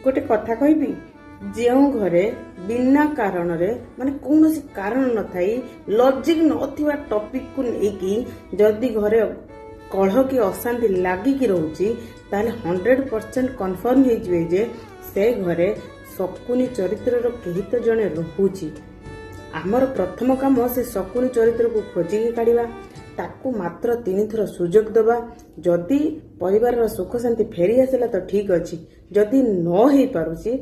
गोटे कथा कहबी जो घरे बिना कारण माने कौन कारण न थाई लॉजिक नथिबा टॉपिक को लेकी जदि घरे कलह की अशांति लागिकी रोची ताले 100% कन्फर्म हो जे से घरे शकुनी चरित्र केही तो जने रहुची। आमर प्रथम काम से शकुनी चरित्र को खोजिकी काढ़ा ताकू मात्र 3 थर सुजोग दबा। जदि परिवार सुख शांति फेरी आसला तो ठीक अच्छी, जदि न हो पारुची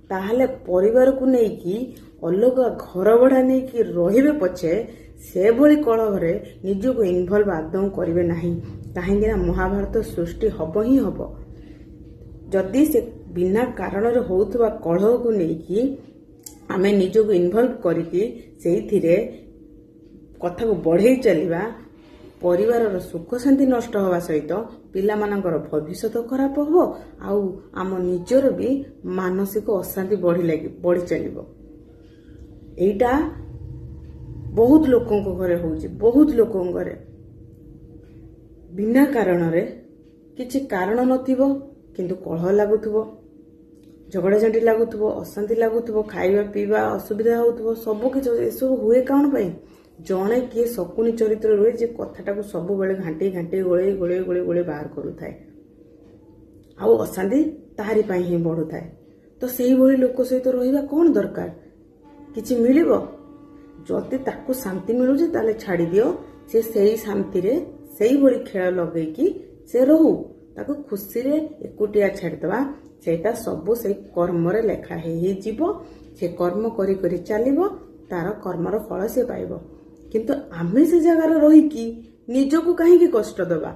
ताहले परिवार को लेकी अलग घर भड़ा नहीं कि रहिबे पछे से भली कलहरे निजको इनवॉल्व आदौ करिवे नाही। काहेकि ना महाभारत सृष्टि हब ही हब जदि से बिना कारण रे होउथबा कलह को लेकी आमे निजको इनवॉल्व करिकी सेइथिरे कथा को बढ़े चलिबा परिवार सुख शांति नष्ट हवा सहित पिला मानकर भविष्य खराब हो आउ आम निजर भी मानसिक अशांति बढ़ी चलिबो। एटा बहुत लोकों घरे होउची, बहुत लोकों घरे बिना कारण रे किछि कारण नथिबो किंतु कलह लागुथबो, झगड़ा झांटी लागुथबो, अशांति लागुथबो, खाइबा पीवा असुविधा होउथबो, सब किछ एसब हुए काउन पई जणे किए शकुनी चरित्र रुए जे कथाटा को सब बेले घांटी घांटी गोले गोले गोले गोले बाहर करू थाए आउ अशांति ताहारी पाई ही बढ़ु थाए। तो सेही भली लोक सहित रहिबा कोन दरकार, किछि मिलिबो जदि ताको शांति मिलुजे ताले छाड़ी दियो, से सेही शांति रे सेही भली खेल लगेकी से रहू, ताको खुशी रे एकुटिया छाड़ीदबा सेटा सब से कर्म रे लेखा हे जीवो। से कर्म करी करी चलिबो, तार कर्मर फल से पाइबो। किंतु आमे से जगार रहीकि निजको कहीं कष्ट दबा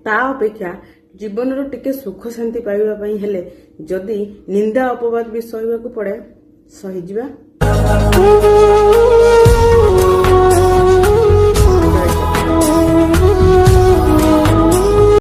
ता अपेक्षा जीवन रो टिके सुख शांति पाइबा पई हेले जदि निंदा अपवाद भी सहिबा को पड़े सही जिबा।